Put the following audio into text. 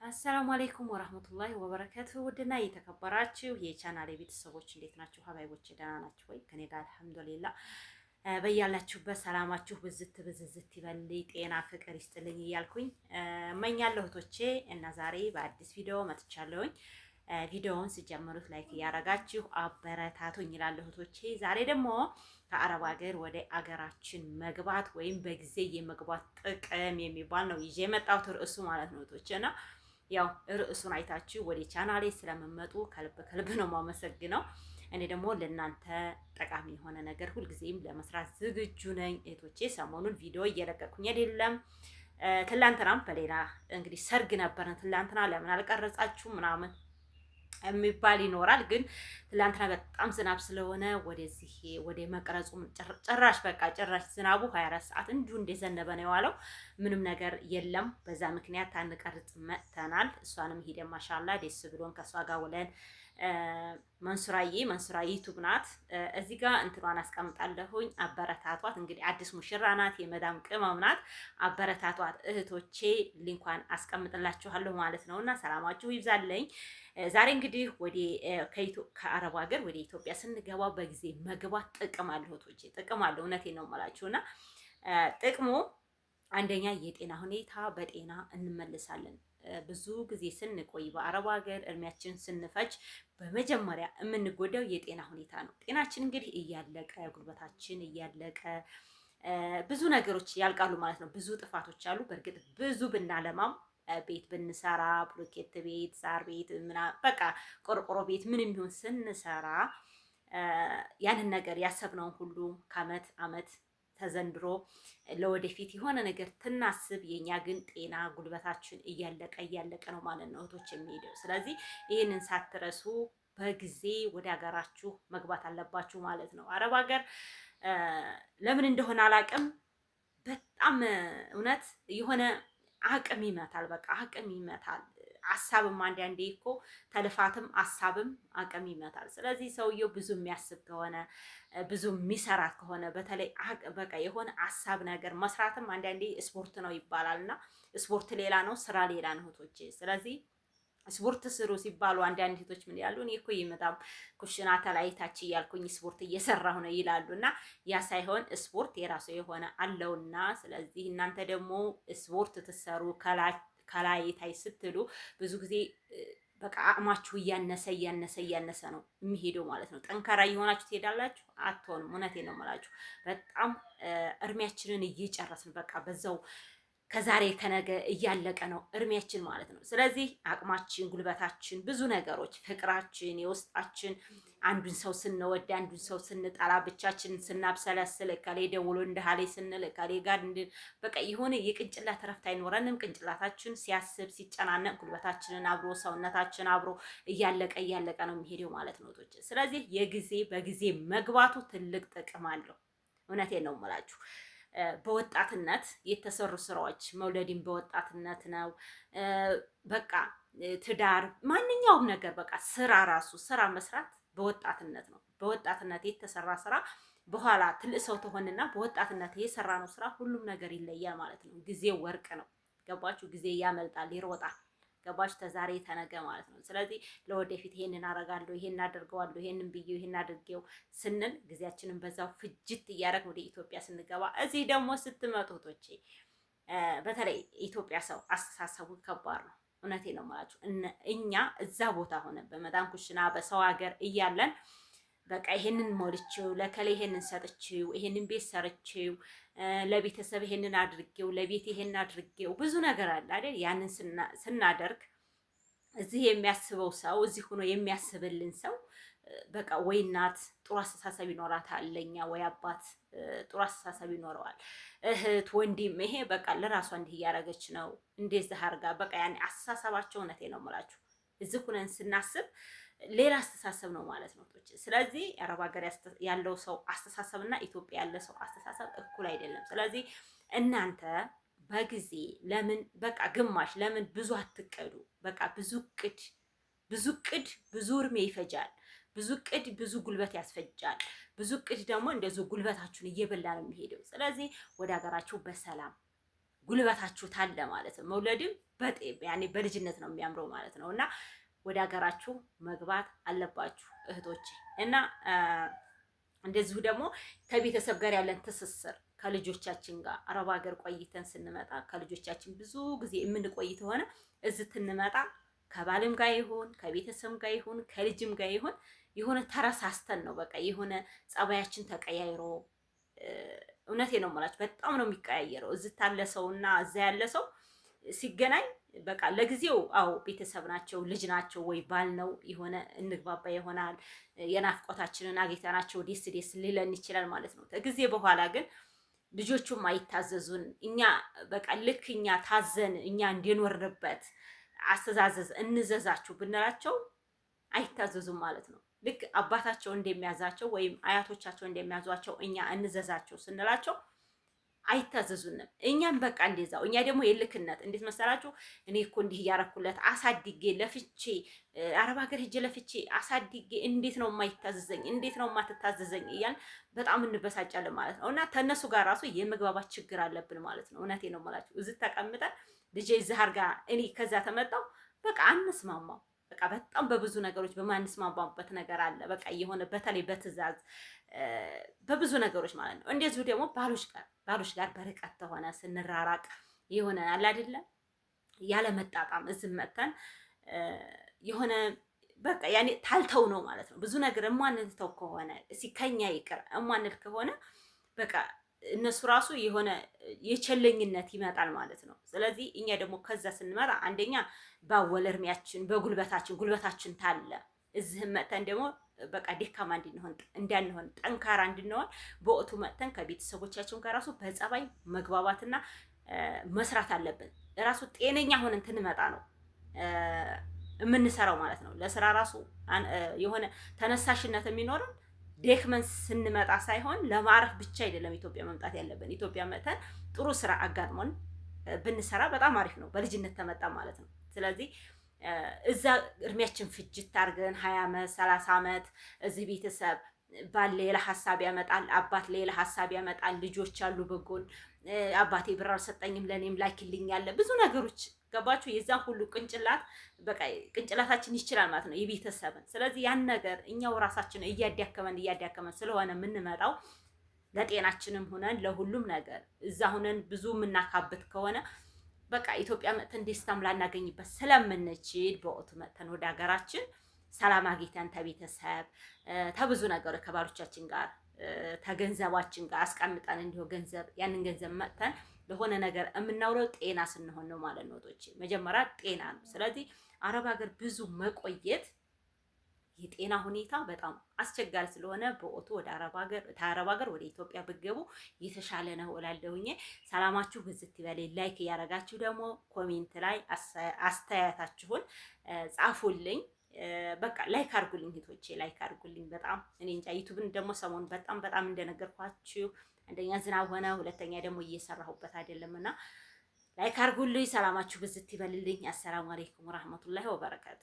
አሰላሙ አለይኩም ወራህመቱላሂ ወበረካቱ። ውድና የተከበራችሁ የቻናሌ ቤተሰቦች እንዴት ናችሁ? ሀባይቦች ደህና ናችሁ ወይ? ከኔ ጋር አልሐምዱሊላህ። በያላችሁበት ሰላማችሁ ብዝት ብዝዝት ይበል፣ ጤና ፍቅር ይስጥልኝ እያልኩኝ እመኛለሁ እህቶቼ እና ዛሬ በአዲስ ቪዲዮ መጥቻለሁኝ። ቪዲዮውን ሲጀምሩት ላይክ እያረጋችሁ አበረታቱኝ ይላል እህቶቼ። ዛሬ ደግሞ ከአረብ ሀገር ወደ አገራችን መግባት ወይም በጊዜ የመግባት ጥቅም የሚባል ነው ይዤ የመጣሁት ርዕሱ ማለት ነው እህቶቼ እና ያው ርዕሱን አይታችሁ ወደ ቻናሌ ስለምመጡ ከልብ ከልብ ነው የማመሰግነው። እኔ ደግሞ ለእናንተ ጠቃሚ የሆነ ነገር ሁልጊዜም ለመስራት ዝግጁ ነኝ እህቶቼ። ሰሞኑን ቪዲዮ እየለቀኩኝ አይደለም። ትላንትናም በሌላ እንግዲህ ሰርግ ነበርን። ትላንትና ለምን አልቀረጻችሁ ምናምን የሚባል ይኖራል። ግን ትላንትና በጣም ዝናብ ስለሆነ ወደዚህ ወደ መቅረጹ ጭራሽ ዝናቡ 24 ሰዓት እንዲሁ እንደዘነበ ነው የዋለው። ምንም ነገር የለም። በዛ ምክንያት አንቀርጽ መጥተናል። እሷንም ሄደን ማሻላ ደስ ብሎን ከእሷ ጋር ውለን መንሱራዬ ዩቱብ ናት። እዚህ ጋር እንትኗን አስቀምጣለሁኝ። አበረታቷት። እንግዲህ አዲስ ሙሽራ ናት፣ የመዳም ቅመም ናት። አበረታቷት እህቶቼ። ሊንኳን አስቀምጥላችኋለሁ ማለት ነውና ሰላማችሁ ይብዛለኝ። ዛሬ እንግዲህ ከአረብ ሀገር ወደ ኢትዮጵያ ስንገባ በጊዜ መግባት ጥቅም አለው እህቶቼ፣ ጥቅም አለው። እውነቴን ነው የምላችሁ እና ጥቅሙ አንደኛ የጤና ሁኔታ፣ በጤና እንመልሳለን። ብዙ ጊዜ ስንቆይ በአረብ ሀገር እድሜያችን ስንፈጅ በመጀመሪያ የምንጎዳው የጤና ሁኔታ ነው። ጤናችን እንግዲህ እያለቀ ጉልበታችን እያለቀ ብዙ ነገሮች ያልቃሉ ማለት ነው። ብዙ ጥፋቶች አሉ። በእርግጥ ብዙ ብናለማም ቤት ብንሰራ ብሎኬት ቤት፣ ሳር ቤት፣ በቃ ቆርቆሮ ቤት ምንም ይሁን ስንሰራ ያንን ነገር ያሰብነውን ሁሉ ከአመት አመት ተዘንድሮ ለወደፊት የሆነ ነገር ትናስብ። የኛ ግን ጤና ጉልበታችን እያለቀ ነው ማለት ነው እህቶች የሚሄደው። ስለዚህ ይህንን ሳትረሱ በጊዜ ወደ ሀገራችሁ መግባት አለባችሁ ማለት ነው። አረብ ሀገር ለምን እንደሆነ አላውቅም፣ በጣም እውነት የሆነ አቅም ይመታል። በቃ አቅም ይመታል። ሀሳብም አንዳንዴ እኮ ተልፋትም ሀሳብም አቅም ይመታል። ስለዚህ ሰውየው ብዙ የሚያስብ ከሆነ ብዙ የሚሰራ ከሆነ በተለይ በቃ የሆነ ሀሳብ ነገር መስራትም አንዳንዴ ስፖርት ነው ይባላል እና ስፖርት ሌላ ነው፣ ስራ ሌላ ነው እህቶቼ። ስለዚህ ስፖርት ስሩ ሲባሉ አንዳንድ ሴቶች ምን ያሉ እኔ እኮ ይመጣም ኩሽና ተላይታች እያልኩኝ ስፖርት እየሰራሁ ነው ይላሉ። እና ያ ሳይሆን ስፖርት የራሱ የሆነ አለውና ስለዚህ እናንተ ደግሞ ስፖርት ትሰሩ ከላይታይ ስትሉ ብዙ ጊዜ በቃ አቅማችሁ እያነሰ ነው የሚሄደው ማለት ነው። ጠንካራ እየሆናችሁ ትሄዳላችሁ አትሆንም። እውነቴን ነው የምላችሁ። በጣም እድሜያችንን እየጨረስን በቃ በዛው ከዛሬ ከነገ እያለቀ ነው እድሜያችን ማለት ነው። ስለዚህ አቅማችን፣ ጉልበታችን፣ ብዙ ነገሮች፣ ፍቅራችን፣ የውስጣችን አንዱን ሰው ስንወድ አንዱን ሰው ስንጠላ ብቻችንን ስናብሰለስል እከሌ ደውሎ እንደሃሌ ስንል እከሌ ጋር በቃ የሆነ የቅንጭላት እረፍት አይኖረንም። ቅንጭላታችን ሲያስብ ሲጨናነቅ ጉልበታችንን አብሮ ሰውነታችን አብሮ እያለቀ ነው የሚሄደው ማለት ነው። ስለዚህ በጊዜ መግባቱ ትልቅ ጥቅም አለው። እውነቴን ነው የምላችሁ። በወጣትነት የተሰሩ ስራዎች መውለድን በወጣትነት ነው። በቃ ትዳር፣ ማንኛውም ነገር በቃ ስራ መስራት በወጣትነት ነው። በወጣትነት የተሰራ ስራ በኋላ ትልቅ ሰው ትሆንና በወጣትነት የሰራ ነው ስራ ሁሉም ነገር ይለያል ማለት ነው። ጊዜው ወርቅ ነው። ገባችሁ? ጊዜ ያመልጣል፣ ይሮጣል። ገባች? ተዛሬ ተነገ ማለት ነው። ስለዚህ ለወደፊት ይሄንን አረጋለሁ፣ ይሄን አደርገዋለሁ፣ ይሄንን ብዬው ይሄን አድርጌው ስንል ጊዜያችንን በዛው ፍጅት እያደረግን ወደ ኢትዮጵያ ስንገባ እዚህ ደግሞ ስትመጡ ቶቼ በተለይ ኢትዮጵያ ሰው አስተሳሰቡ ከባድ ነው። እውነቴን ነው የምላችሁ። እኛ እዛ ቦታ ሆነ በመዳም ኩሽና በሰው ሀገር እያለን በቃ ይሄንን ሞልቼው ለከሌ ይሄንን ሰጥቼው ይሄንን ቤት ሰርቼው ለቤተሰብ ይሄንን አድርጌው ለቤት ይሄንን አድርጌው ብዙ ነገር አለ አይደል? ያንን ስናደርግ እዚህ የሚያስበው ሰው እዚህ ሆኖ የሚያስብልን ሰው በቃ ወይ እናት ጥሩ አስተሳሰብ ይኖራታል ለኛ፣ ወይ አባት ጥሩ አስተሳሰብ ይኖረዋል፣ እህት ወንድም፣ ይሄ በቃ ለራሷ እንዲህ እያደረገች ነው እንደዚህ አድርጋ በቃ ያኔ አስተሳሰባቸው እውነቴን ነው የምላችሁ እዚህ ሆነን ስናስብ ሌላ አስተሳሰብ ነው ማለት ነው። ስለዚህ አረብ ሀገር ያለው ሰው አስተሳሰብ እና ኢትዮጵያ ያለ ሰው አስተሳሰብ እኩል አይደለም። ስለዚህ እናንተ በጊዜ ለምን በቃ ግማሽ ለምን ብዙ አትቀዱ። በቃ ብዙ እቅድ ብዙ እድሜ ይፈጃል። ብዙ እቅድ ብዙ ጉልበት ያስፈጃል። ብዙ እቅድ ደግሞ እንደዚሁ ጉልበታችሁን እየበላ ነው የሚሄደው። ስለዚህ ወደ ሀገራችሁ ጉልበታችሁ ታለ ማለት ነው። መውለድም ያኔ በልጅነት ነው የሚያምረው ማለት ነው። እና ወደ ሀገራችሁ መግባት አለባችሁ እህቶቼ። እና እንደዚሁ ደግሞ ከቤተሰብ ጋር ያለን ትስስር ከልጆቻችን ጋር አረብ ሀገር ቆይተን ስንመጣ ከልጆቻችን ብዙ ጊዜ የምንቆይ ከሆነ እዚህ ትንመጣ ከባልም ጋር ይሁን ከቤተሰብ ጋር ይሁን ከልጅም ጋር ይሁን የሆነ ተረሳስተን ነው በቃ የሆነ ጸባያችን ተቀያይሮ እውነቴ ነው የምላችሁ በጣም ነው የሚቀያየረው። እዚህ ታለ ሰውና እዛ ያለ ሰው ሲገናኝ በቃ ለጊዜው አው ቤተሰብ ናቸው ልጅ ናቸው ወይ ባል ነው የሆነ እንግባባ ይሆናል። የናፍቆታችንን አግኝተናቸው ደስ ደስ ሊለን ይችላል ማለት ነው። ከጊዜ በኋላ ግን ልጆቹም አይታዘዙን። እኛ በቃ ልክ እኛ ታዘን እኛ እንዲኖርበት አስተዛዘዝ እንዘዛችሁ ብንላቸው አይታዘዙም ማለት ነው። ልክ አባታቸው እንደሚያዛቸው ወይም አያቶቻቸው እንደሚያዟቸው እኛ እንዘዛቸው ስንላቸው አይታዘዙንም። እኛም በቃ እንደዛው። እኛ ደግሞ የልክነት እንዴት መሰላችሁ? እኔ እኮ እንዲህ እያረኩለት አሳድጌ ለፍቼ አረብ ሀገር ሄጄ ለፍቼ አሳድጌ እንዴት ነው የማይታዘዘኝ? እንዴት ነው የማትታዘዘኝ? እያልን በጣም እንበሳጫለን ማለት ነው። እና ከእነሱ ጋር ራሱ የመግባባት ችግር አለብን ማለት ነው። እውነቴ ነው የምላችሁ። እዚህ ተቀምጠን ልጄ እዚህ አድርጋ እኔ ከዛ ተመጣው በቃ አንስማማው። በቃ በጣም በብዙ ነገሮች በማንስማማበት ነገር አለ። በቃ የሆነ በተለይ በትዕዛዝ በብዙ ነገሮች ማለት ነው። እንደዚሁ ደግሞ ባሎች ጋር በርቀት ተሆነ ስንራራቅ የሆነ አለ አይደለ ያለ መጣጣም እዚህ መተን የሆነ በቃ ያኔ ታልተው ነው ማለት ነው። ብዙ ነገር እማንልተው ከሆነ ከኛ ይቅር እማንል ከሆነ በቃ እነሱ ራሱ የሆነ የቸለኝነት ይመጣል ማለት ነው። ስለዚህ እኛ ደግሞ ከዛ ስንመራ አንደኛ ባወለ እርሜያችን ጉልበታችን ታለ እዚህም መተን ደግሞ በቃ ደካማ እንዳንሆን ጠንካራ እንድንሆን በወቅቱ መተን ከቤተሰቦቻችን ጋር ራሱ በጸባይ መግባባትና መስራት አለብን። ራሱ ጤነኛ ሆነን ትንመጣ ነው የምንሰራው ማለት ነው። ለስራ ራሱ የሆነ ተነሳሽነት የሚኖረን ደክመን ስንመጣ ሳይሆን ለማረፍ ብቻ አይደለም ኢትዮጵያ መምጣት ያለብን። ኢትዮጵያ መተን ጥሩ ስራ አጋጥሞን ብንሰራ በጣም አሪፍ ነው፣ በልጅነት ተመጣ ማለት ነው። ስለዚህ እዛ እድሜያችን ፍጅት አድርገን 20 ዓመት 30 ዓመት እዚህ ቤተሰብ ባል ሌላ ሀሳብ ያመጣል፣ አባት ሌላ ሀሳብ ያመጣል፣ ልጆች አሉ በጎን አባቴ ብር አልሰጠኝም ለኔም ላኪልኝ ያለ ብዙ ነገሮች ገባችሁ። የዛን ሁሉ ቅንጭላት በቃ ቅንጭላታችን ይችላል ማለት ነው የቤተሰብን። ስለዚህ ያን ነገር እኛው ራሳችን እያዳከመን ስለሆነ የምንመጣው ለጤናችንም ሆነን ለሁሉም ነገር እዛ ሆነን ብዙ የምናካብት ከሆነ በቃ ኢትዮጵያ መጥተን ደስታም ላናገኝበት ስለምንችል በወቅቱ መጥተን ወደ ሀገራችን ሰላም አግኝተን ተቤተሰብ ተብዙ ነገር ከባሎቻችን ጋር ተገንዘባችን ጋር አስቀምጠን እንዲሁ ያንን ገንዘብ መጥተን ለሆነ ነገር የምናውለው ጤና ስንሆን ነው ማለት ነው። መጀመሪያ ጤና ነው። ስለዚህ አረብ ሀገር ብዙ መቆየት የጤና ሁኔታ በጣም አስቸጋሪ ስለሆነ በወቅቱ ወደ አረብ ሀገር ወደ ኢትዮጵያ ብትገቡ የተሻለ ነው እላለሁኝ። ሰላማችሁ ብዝት ይበል። ላይክ እያደረጋችሁ ደግሞ ኮሜንት ላይ አስተያየታችሁን ጻፉልኝ። በቃ ላይክ አድርጉልኝ እህቶቼ፣ ላይክ አድርጉልኝ። በጣም እኔ እንጃ ዩቲዩብን ደግሞ ሰሞኑን በጣም እንደነገርኳችሁ አንደኛ ዝናብ ሆነ፣ ሁለተኛ ደግሞ እየሰራሁበት አይደለምና ላይክ አድርጉልኝ። ሰላማችሁ ብዝት ይበልልኝ። አሰላሙ አለይኩም ወራህመቱላሂ ወበረካቱ።